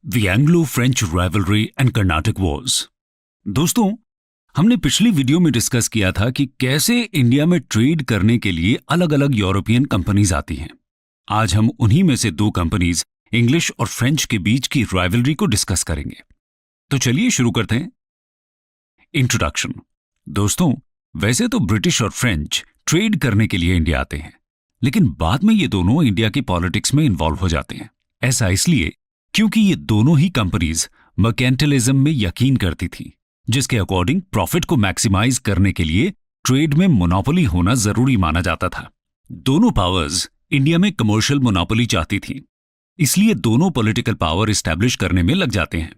The Anglo French rivalry and Karnataka Wars. दोस्तों, हमने पिछली वीडियो में डिस्कस किया था कि कैसे इंडिया में ट्रेड करने के लिए अलग अलग यूरोपियन कंपनीज आती हैं। आज हम उन्हीं में से दो कंपनीज इंग्लिश और फ्रेंच के बीच की राइवलरी को डिस्कस करेंगे। तो चलिए शुरू करते हैं। इंट्रोडक्शन। दोस्तों, वैसे तो ब्रिटिश और फ्रेंच ट्रेड करने के लिए इंडिया आते हैं, लेकिन बाद में ये दोनों इंडिया की पॉलिटिक्स में इन्वॉल्व हो जाते हैं। ऐसा इसलिए क्योंकि ये दोनों ही कंपनीज मर्केंटिलिज्म में यकीन करती थी, जिसके अकॉर्डिंग प्रॉफिट को मैक्सिमाइज करने के लिए ट्रेड में मोनोपोली होना जरूरी माना जाता था। दोनों पावर्स इंडिया में कमर्शियल मोनोपोली चाहती थी, इसलिए दोनों पॉलिटिकल पावर एस्टैब्लिश करने में लग जाते हैं।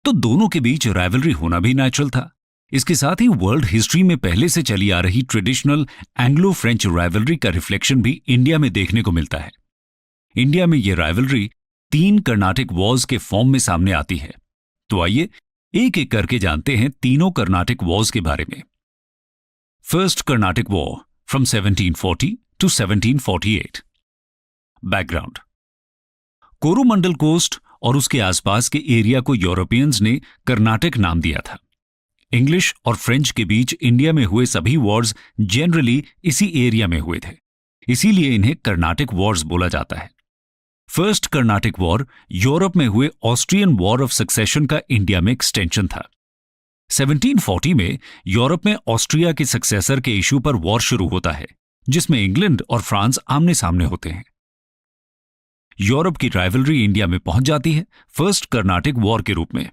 तो दोनों के बीच राइवलरी होना भी नेचुरल था। इसके साथ ही वर्ल्ड हिस्ट्री में पहले से चली आ रही ट्रेडिशनल एंग्लो फ्रेंच राइवलरी का रिफ्लेक्शन भी इंडिया में देखने को मिलता है। इंडिया में ये राइवलरी 3 कर्नाटिक वॉर्स के फॉर्म में सामने आती है। तो आइए एक एक करके जानते हैं तीनों कर्नाटिक वॉर्स के बारे में। First Carnatic war from 1740 to 1748। Background. Coromandel coast और उसके आसपास के एरिया को यूरोपियंस ने कर्नाटक नाम दिया था। इंग्लिश और फ्रेंच के बीच इंडिया में हुए सभी वॉर्स जनरली इसी एरिया में हुए थे, इसीलिए इन्हें कर्नाटिक वॉर्स बोला जाता है। फर्स्ट कर्नाटिक वॉर यूरोप में हुए ऑस्ट्रियन वॉर ऑफ सक्सेशन का इंडिया में एक्सटेंशन था। 1740 में यूरोप में ऑस्ट्रिया के सक्सेसर के इशू पर वॉर शुरू होता है, जिसमें इंग्लैंड और फ्रांस आमने सामने होते हैं। यूरोप की राइवलरी इंडिया में पहुंच जाती है फर्स्ट कर्नाटिक वॉर के रूप में।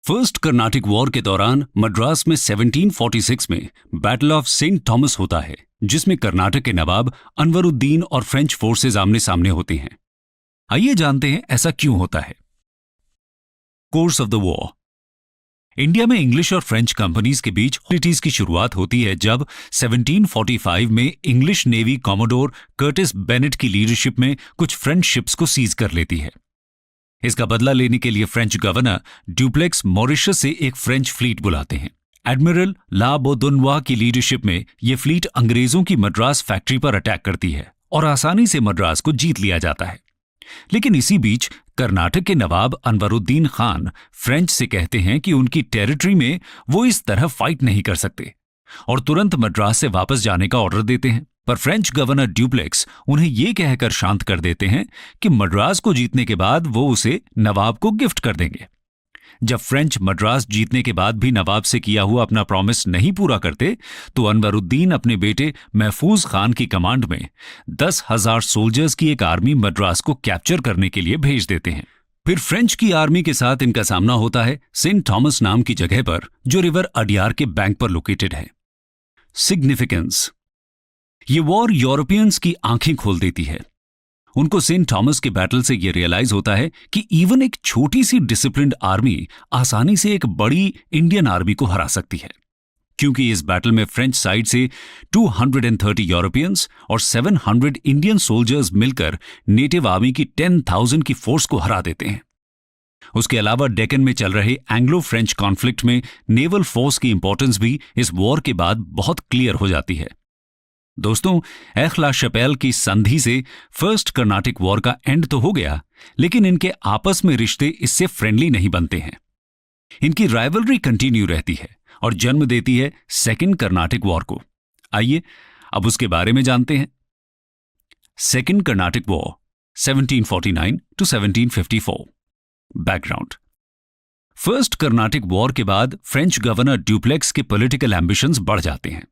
फर्स्ट कर्नाटिक वॉर के दौरान मद्रास में 1746 में बैटल ऑफ सेंट थॉमस होता है, जिसमें कर्नाटक के नवाब अनवरुद्दीन और फ्रेंच फोर्सेज आमने सामने होते हैं। आइए जानते हैं ऐसा क्यों होता है। Course of the war. India में इंग्लिश और फ्रेंच कंपनीज के बीच हॉस्टिलिटीज की शुरुआत होती है जब 1745 में English navy commodore Curtis Bennett की लीडरशिप में कुछ फ्रेंच शिप्स को सीज कर लेती है। इसका बदला लेने के लिए फ्रेंच गवर्नर ड्यूप्लेक्स मॉरिशस से एक फ्रेंच फ्लीट बुलाते हैं। एडमिरल ला बोदुनवा की लीडरशिप में यह फ्लीट अंग्रेजों की मद्रास फैक्ट्री पर अटैक करती है और आसानी से मद्रास को जीत लिया जाता है। लेकिन इसी बीच कर्नाटक के नवाब अनवरुद्दीन खान फ्रेंच से कहते हैं कि उनकी टेरिटरी में वो इस तरह फाइट नहीं कर सकते और तुरंत मद्रास से वापस जाने का ऑर्डर देते हैं। पर फ्रेंच गवर्नर ड्यूप्लेक्स उन्हें ये कहकर शांत कर देते हैं कि मद्रास को जीतने के बाद वो उसे नवाब को गिफ्ट कर देंगे। जब फ्रेंच मद्रास जीतने के बाद भी नवाब से किया हुआ अपना प्रॉमिस नहीं पूरा करते, तो अनवरुद्दीन अपने बेटे महफूज खान की कमांड में 10,000 सोल्जर्स की एक आर्मी मद्रास को कैप्चर करने के लिए भेज देते हैं। फिर फ्रेंच की आर्मी के साथ इनका सामना होता है सेंट थॉमस नाम की जगह पर, जो रिवर अडियार के बैंक पर लोकेटेड है। सिग्निफिकेंस। ये वॉर यूरोपियंस की आंखें खोल देती है। उनको सेंट थॉमस के बैटल से यह रियलाइज होता है कि इवन एक छोटी सी डिसिप्लिन्ड आर्मी आसानी से एक बड़ी इंडियन आर्मी को हरा सकती है, क्योंकि इस बैटल में फ्रेंच साइड से 230 यूरोपियंस और 700 इंडियन सोल्जर्स मिलकर नेटिव आर्मी की 10,000 की फोर्स को हरा देते हैं। उसके अलावा डेक्कन में चल रहे एंग्लो फ्रेंच कॉन्फ्लिक्ट में नेवल फोर्स की इंपॉर्टेंस भी इस वॉर के बाद बहुत क्लियर हो जाती है। दोस्तों, एख-ला-शैपेल की संधि से फर्स्ट कर्नाटिक वॉर का एंड तो हो गया, लेकिन इनके आपस में रिश्ते इससे फ्रेंडली नहीं बनते हैं। इनकी राइवलरी कंटिन्यू रहती है और जन्म देती है सेकेंड कर्नाटिक वॉर को। आइए अब उसके बारे में जानते हैं। Second Carnatic war 1749 to 1754। Background. First Carnatic war के बाद फ्रेंच गवर्नर ड्यूप्लेक्स के पॉलिटिकल एम्बिशंस बढ़ जाते हैं।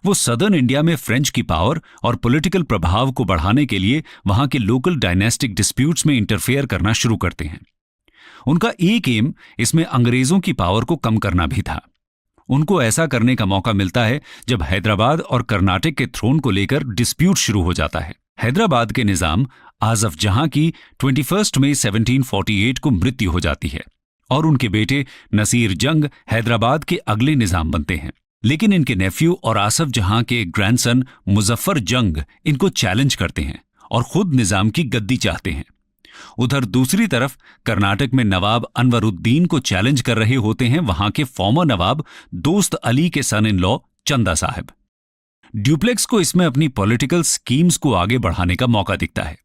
वो सदर्न इंडिया में फ्रेंच की पावर और पॉलिटिकल प्रभाव को बढ़ाने के लिए वहां के लोकल डायनेस्टिक डिस्प्यूट्स में इंटरफेयर करना शुरू करते हैं। उनका एक एम इसमें अंग्रेजों की पावर को कम करना भी था। उनको ऐसा करने का मौका मिलता है जब हैदराबाद और कर्नाटक के थ्रोन को लेकर डिस्प्यूट शुरू हो जाता है। हैदराबाद के निजाम आजफ जहां की 21 मई 1748 को मृत्यु हो जाती है और उनके बेटे नसीर जंग हैदराबाद के अगले निजाम बनते हैं। लेकिन इनके नेफ्यू और आसफ जहां के ग्रैंडसन मुजफ्फर जंग इनको चैलेंज करते हैं और खुद निजाम की गद्दी चाहते हैं। उधर दूसरी तरफ कर्नाटक में नवाब अनवरुद्दीन को चैलेंज कर रहे होते हैं वहां के फॉर्मर नवाब दोस्त अली के सन इन लॉ चंदा साहब। ड्यूप्लेक्स को इसमें अपनी पॉलिटिकल स्कीम्स को आगे बढ़ाने का मौका दिखता है।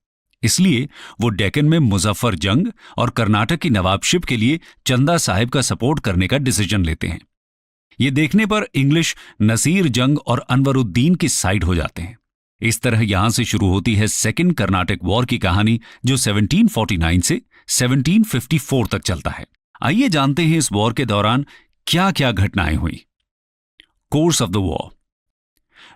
इसलिए वो डेक्कन में मुजफ्फर जंग और कर्नाटक की नवाबशिप के लिए चंदा साहिब का सपोर्ट करने का डिसीजन लेते हैं। ये देखने पर इंग्लिश नसीर जंग और अनवरुद्दीन की साइड हो जाते हैं। इस तरह यहां से शुरू होती है सेकेंड कर्नाटक वॉर की कहानी, जो 1749 से 1754 तक चलता है। आइए जानते हैं इस वॉर के दौरान क्या क्या घटनाएं हुई। Course of the war.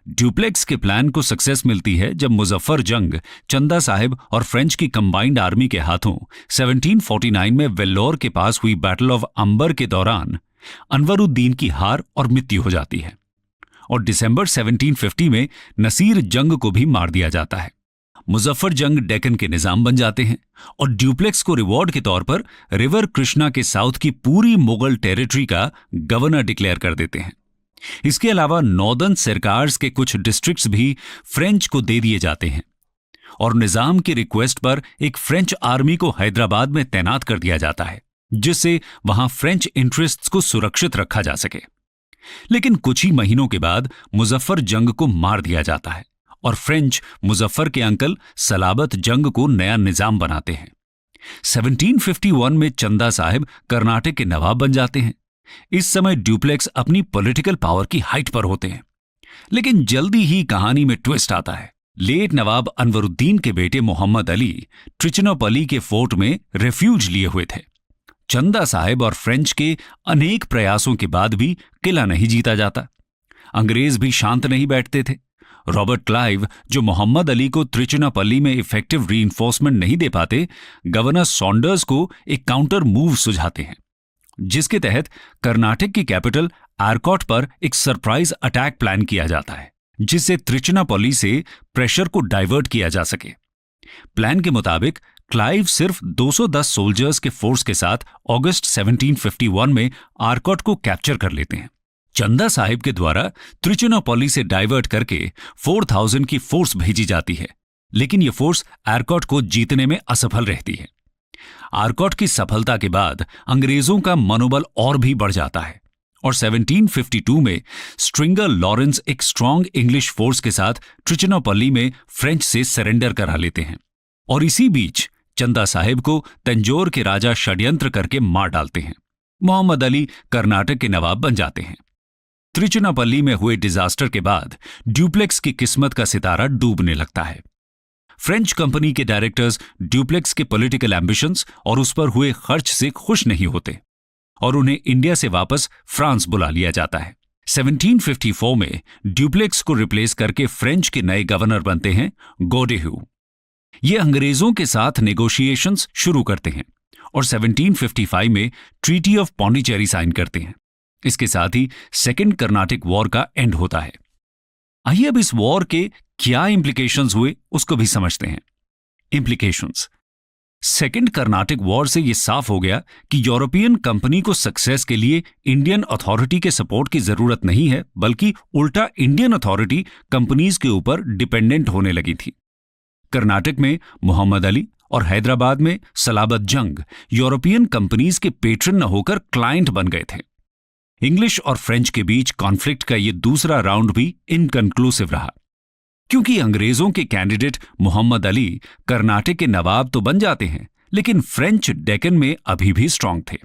Dupleix के प्लान को सक्सेस मिलती है जब मुजफ्फर जंग चंदा साहिब और फ्रेंच की कंबाइंड आर्मी के हाथों 1749 में वेल्लोर के पास हुई बैटल ऑफ अंबर के दौरान अनवरुद्दीन की हार और मृत्यु हो जाती है और दिसंबर 1750 में नसीर जंग को भी मार दिया जाता है। मुजफ्फर जंग डेक्कन के निजाम बन जाते हैं और ड्यूप्लेक्स को रिवॉर्ड के तौर पर रिवर कृष्णा के साउथ की पूरी मुगल टेरिटरी का गवर्नर डिक्लेयर कर देते हैं। इसके अलावा नॉर्दर्न सरकार्स के कुछ डिस्ट्रिक्ट्स भी फ्रेंच को दे दिए जाते हैं और निजाम की रिक्वेस्ट पर एक फ्रेंच आर्मी को हैदराबाद में तैनात कर दिया जाता है, जिससे वहां फ्रेंच इंटरेस्ट्स को सुरक्षित रखा जा सके। लेकिन कुछ ही महीनों के बाद मुजफ्फर जंग को मार दिया जाता है और फ्रेंच मुजफ्फर के अंकल सलाबत जंग को नया निजाम बनाते हैं। 1751 में चंदा साहिब कर्नाटक के नवाब बन जाते हैं। इस समय ड्यूप्लेक्स अपनी पॉलिटिकल पावर की हाइट पर होते हैं, लेकिन जल्दी ही कहानी में ट्विस्ट आता है। लेट नवाब अनवरुद्दीन के बेटे मोहम्मद अली ट्रिचनोपली के फोर्ट में रेफ्यूज लिए हुए थे। चंदा साहिब और फ्रेंच के अनेक प्रयासों के बाद भी किला नहीं जीता जाता। अंग्रेज भी शांत नहीं बैठते थे। रॉबर्ट क्लाइव, जो मोहम्मद अली को त्रिचुनापल्ली में इफेक्टिव रीइंफोर्समेंट नहीं दे पाते, गवर्नर सॉन्डर्स को एक काउंटर मूव सुझाते हैं, जिसके तहत कर्नाटक की कैपिटल आरकॉट पर एक सरप्राइज अटैक प्लान किया जाता है, जिससे त्रिचुनापल्ली से प्रेशर को डाइवर्ट किया जा सके। प्लान के मुताबिक क्लाइव सिर्फ 210 सोल्जर्स के फोर्स के साथ अगस्त 1751 में आरकॉट को कैप्चर कर लेते हैं। चंदा साहिब के द्वारा त्रिचुनापल्ली से डाइवर्ट करके 4000 की फोर्स भेजी जाती है, लेकिन यह फोर्स आरकॉट को जीतने में असफल रहती है। आरकॉट की सफलता के बाद अंग्रेजों का मनोबल और भी बढ़ जाता है और 1752 में स्ट्रिंगर लॉरेंस एक स्ट्रांग इंग्लिश फोर्स के साथ त्रिचुनापल्ली में फ्रेंच से सरेंडर करा लेते हैं और इसी बीच चंदा साहिब को तंजौर के राजा षड्यंत्र करके मार डालते हैं। मोहम्मद अली कर्नाटक के नवाब बन जाते हैं। त्रिचुनापल्ली में हुए डिजास्टर के बाद ड्यूप्लेक्स की किस्मत का सितारा डूबने लगता है। फ्रेंच कंपनी के डायरेक्टर्स ड्यूप्लेक्स के पॉलिटिकल एम्बिशंस और उस पर हुए खर्च से खुश नहीं होते और उन्हें इंडिया से वापस फ्रांस बुला लिया जाता है। 1754 में ड्यूप्लेक्स को रिप्लेस करके फ्रेंच के नए गवर्नर बनते हैं गोडेहू। ये अंग्रेजों के साथ नेगोशिएशंस शुरू करते हैं और 1755 में ट्रीटी ऑफ पौंडीचेरी साइन करते हैं। इसके साथ ही सेकेंड कर्नाटक वॉर का एंड होता है। आइए अब इस वॉर के क्या इंप्लीकेशंस हुए उसको भी समझते हैं। इंप्लीकेशंस। सेकेंड कर्नाटक वॉर से यह साफ हो गया कि यूरोपियन कंपनी को सक्सेस के लिए इंडियन अथॉरिटी के सपोर्ट की जरूरत नहीं है, बल्कि उल्टा इंडियन अथॉरिटी कंपनीज के ऊपर डिपेंडेंट होने लगी थी। कर्नाटक में मोहम्मद अली और हैदराबाद में सलाबत जंग यूरोपियन कंपनीज के पेट्रन न होकर क्लाइंट बन गए थे। इंग्लिश और फ्रेंच के बीच कॉन्फ्लिक्ट का यह दूसरा राउंड भी इनकंक्लूसिव रहा, क्योंकि अंग्रेजों के कैंडिडेट मोहम्मद अली कर्नाटक के नवाब तो बन जाते हैं, लेकिन फ्रेंच डेक्कन में अभी भी स्ट्रांग थे।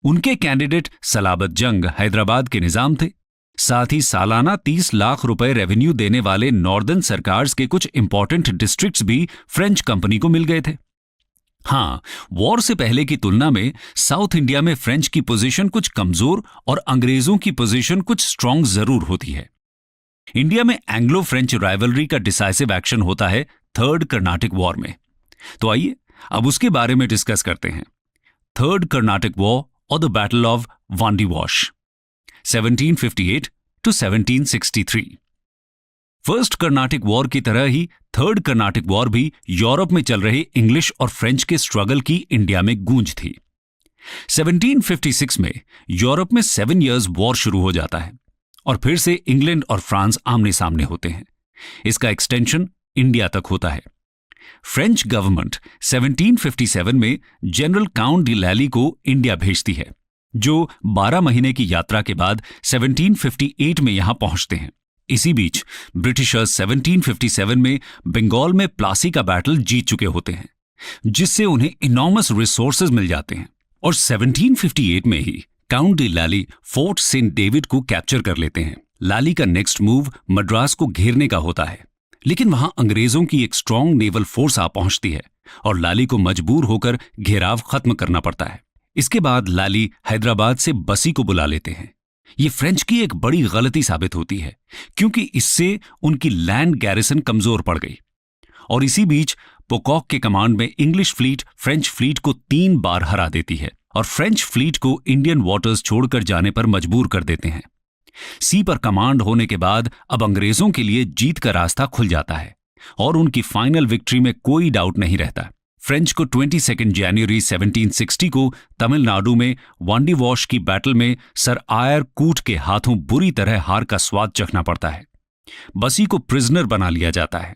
उनके कैंडिडेट सलाबत जंग हैदराबाद के निजाम थे। साथ ही सालाना 30 लाख रुपए रेवेन्यू देने वाले नॉर्दर्न सरकार्स के कुछ इंपॉर्टेंट डिस्ट्रिक्ट्स भी फ्रेंच कंपनी को मिल गए थे। हाँ, वॉर से पहले की तुलना में साउथ इंडिया में फ्रेंच की पोजीशन कुछ कमजोर और अंग्रेजों की पोजीशन कुछ स्ट्रांग जरूर होती है। इंडिया में एंग्लो फ्रेंच राइवलरी का डिसाइसिव एक्शन होता है थर्ड कर्नाटक वॉर में। तो आइए अब उसके बारे में डिस्कस करते हैं। थर्ड कर्नाटक वॉर और the battle of Wandiwash 1758 to 1763। First Karnataka war की तरह ही थर्ड कर्नाटक वॉर भी यूरोप में चल रहे इंग्लिश और फ्रेंच के स्ट्रगल की इंडिया में गूंज थी। 1756 में यूरोप में 7 इयर्स वॉर शुरू हो जाता है और फिर से इंग्लैंड और फ्रांस आमने सामने होते हैं। इसका एक्सटेंशन इंडिया तक होता है। फ्रेंच गवर्नमेंट 1757 में जनरल काउंट डी लैली को इंडिया भेजती है, जो 12 महीने की यात्रा के बाद 1758 में यहां पहुंचते हैं। इसी बीच ब्रिटिशर्स 1757 में बंगाल में प्लासी का बैटल जीत चुके होते हैं, जिससे उन्हें इनॉर्मस रिसोर्सेज मिल जाते हैं और 1758 में ही काउंट डी लैली फोर्ट सेंट डेविड को कैप्चर कर लेते हैं। लैली का नेक्स्ट मूव मद्रास को घेरने का होता है, लेकिन वहां अंग्रेजों की एक स्ट्रांग नेवल फोर्स आ पहुंचती है और लैली को मजबूर होकर घेराव खत्म करना पड़ता है। इसके बाद लैली हैदराबाद से बसी को बुला लेते हैं। ये फ्रेंच की एक बड़ी गलती साबित होती है, क्योंकि इससे उनकी लैंड गैरिसन कमजोर पड़ गई। और इसी बीच पोकॉक के कमांड में इंग्लिश फ्लीट फ्रेंच फ्लीट को 3 बार हरा देती है और फ्रेंच फ्लीट को इंडियन वाटर्स छोड़कर जाने पर मजबूर कर देते हैं। सी पर कमांड होने के बाद अब अंग्रेजों के लिए जीत का रास्ता खुल जाता है और उनकी फाइनल विक्ट्री में कोई डाउट नहीं रहता। फ्रेंच को 22 जनवरी 1760 को तमिलनाडु में वांडीवॉश की बैटल में सर आयर कूट के हाथों बुरी तरह हार का स्वाद चखना पड़ता है। बसी को प्रिजनर बना लिया जाता है।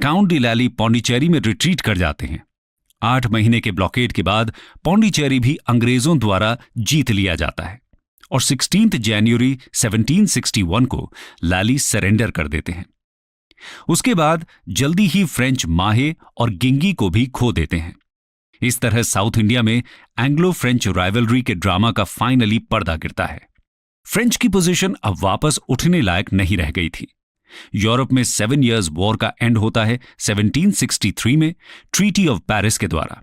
काउंट डी लैली पौंडीचेरी में रिट्रीट कर जाते हैं। 8 महीने के ब्लॉकेड के बाद पौंडीचेरी भी अंग्रेजों द्वारा जीत लिया जाता है और 16 जनवरी 1761 को लैली सरेंडर कर देते हैं। उसके बाद जल्दी ही फ्रेंच माहे और गिंगी को भी खो देते हैं। इस तरह साउथ इंडिया में एंग्लो फ्रेंच राइवलरी के ड्रामा का फाइनली पर्दा गिरता है। फ्रेंच की पोजीशन अब वापस उठने लायक नहीं रह गई थी। यूरोप में 7 इयर्स वॉर का एंड होता है 1763 में ट्रीटी ऑफ पेरिस के द्वारा।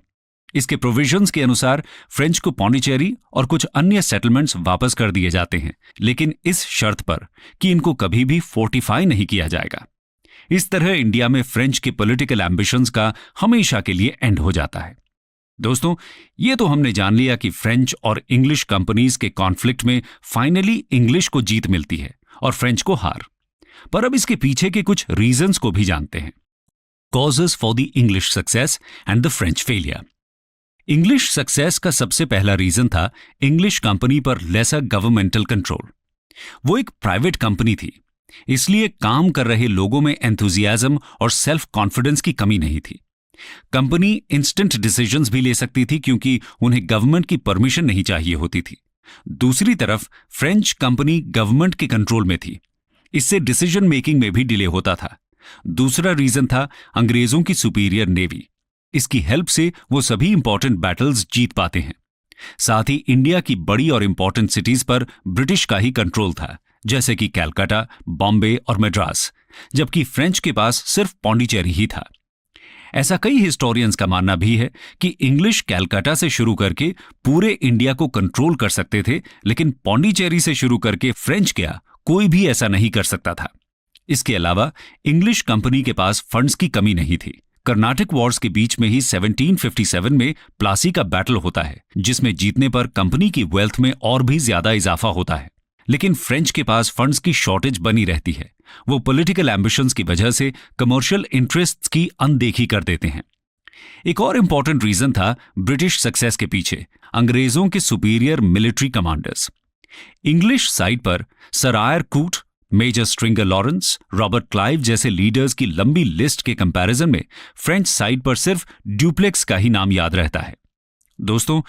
इसके प्रोविजंस के अनुसार फ्रेंच को पौंडीचेरी और कुछ अन्य सेटलमेंट्स वापस कर दिए जाते हैं, लेकिन इस शर्त पर कि इनको कभी भी फोर्टिफाई नहीं किया जाएगा। इस तरह इंडिया में फ्रेंच के पॉलिटिकल एम्बिशंस का हमेशा के लिए एंड हो जाता है। दोस्तों, ये तो हमने जान लिया कि फ्रेंच और इंग्लिश कंपनीज के कॉन्फ्लिक्ट में फाइनली इंग्लिश को जीत मिलती है और फ्रेंच को हार। पर अब इसके पीछे के कुछ रीजंस को भी जानते हैं। Causes for the English success and the French failure. English success का सबसे पहला रीजन था इंग्लिश कंपनी पर लेसर गवर्नमेंटल कंट्रोल। वो एक प्राइवेट कंपनी थी, इसलिए काम कर रहे लोगों में एंथुजियाज्म और सेल्फ कॉन्फिडेंस की कमी नहीं थी। कंपनी इंस्टेंट डिसीजंस भी ले सकती थी क्योंकि उन्हें गवर्नमेंट की परमिशन नहीं चाहिए होती थी। दूसरी तरफ फ्रेंच कंपनी गवर्नमेंट के कंट्रोल में थी, इससे डिसीजन मेकिंग में भी डिले होता था। दूसरा रीजन था अंग्रेजों की सुपीरियर नेवी। इसकी हेल्प से वो सभी इंपॉर्टेंट बैटल्स जीत पाते हैं। साथ ही इंडिया की बड़ी और इंपॉर्टेंट सिटीज पर ब्रिटिश का ही कंट्रोल था, जैसे कि कैलकाटा, बॉम्बे और मद्रास, जबकि फ्रेंच के पास सिर्फ पौंडीचेरी ही था। ऐसा कई हिस्टोरियंस का मानना भी है कि इंग्लिश कैलकाटा से शुरू करके पूरे इंडिया को कंट्रोल कर सकते थे, लेकिन पौंडीचेरी से शुरू करके फ्रेंच क्या कोई भी ऐसा नहीं कर सकता था। इसके अलावा इंग्लिश कंपनी के पास फंड्स की कमी नहीं थी। कर्नाटक वॉर्स के बीच में ही 1757 में प्लासी का बैटल होता है, जिसमें जीतने पर कंपनी की वेल्थ में और भी ज्यादा इजाफा होता है। लेकिन फ्रेंच के पास फंड्स की शॉर्टेज बनी रहती है। वो पॉलिटिकल एम्बिशंस की वजह से कमर्शियल इंटरेस्ट्स की अनदेखी कर देते हैं। एक और इंपॉर्टेंट रीजन था ब्रिटिश सक्सेस के पीछे अंग्रेजों के superior military commanders. English side पर sir Eyre Coote, major Stringer Lawrence, Robert Clive जैसे लीडर्स की लंबी लिस्ट के कंपैरिजन में फ्रेंच साइड पर सिर्फ ड्यूप्लेक्स का ही नाम याद रहता है। दोस्तों,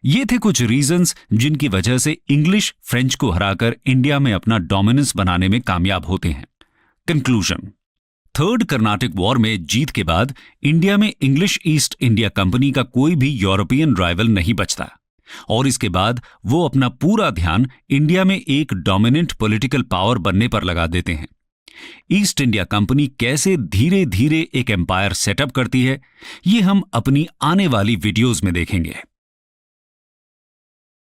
ये थे कुछ रीजंस जिनकी वजह से इंग्लिश फ्रेंच को हराकर इंडिया में अपना डोमिनेंस बनाने में कामयाब होते हैं। कंक्लूजन। थर्ड कर्नाटक वॉर में जीत के बाद इंडिया में इंग्लिश ईस्ट इंडिया कंपनी का कोई भी यूरोपियन राइवल नहीं बचता और इसके बाद वो अपना पूरा ध्यान इंडिया में एक डोमिनेंट पॉलिटिकल पावर बनने पर लगा देते हैं। ईस्ट इंडिया कंपनी कैसे धीरे धीरे एक एम्पायर सेटअप करती है, ये हम अपनी आने वाली वीडियोज में देखेंगे।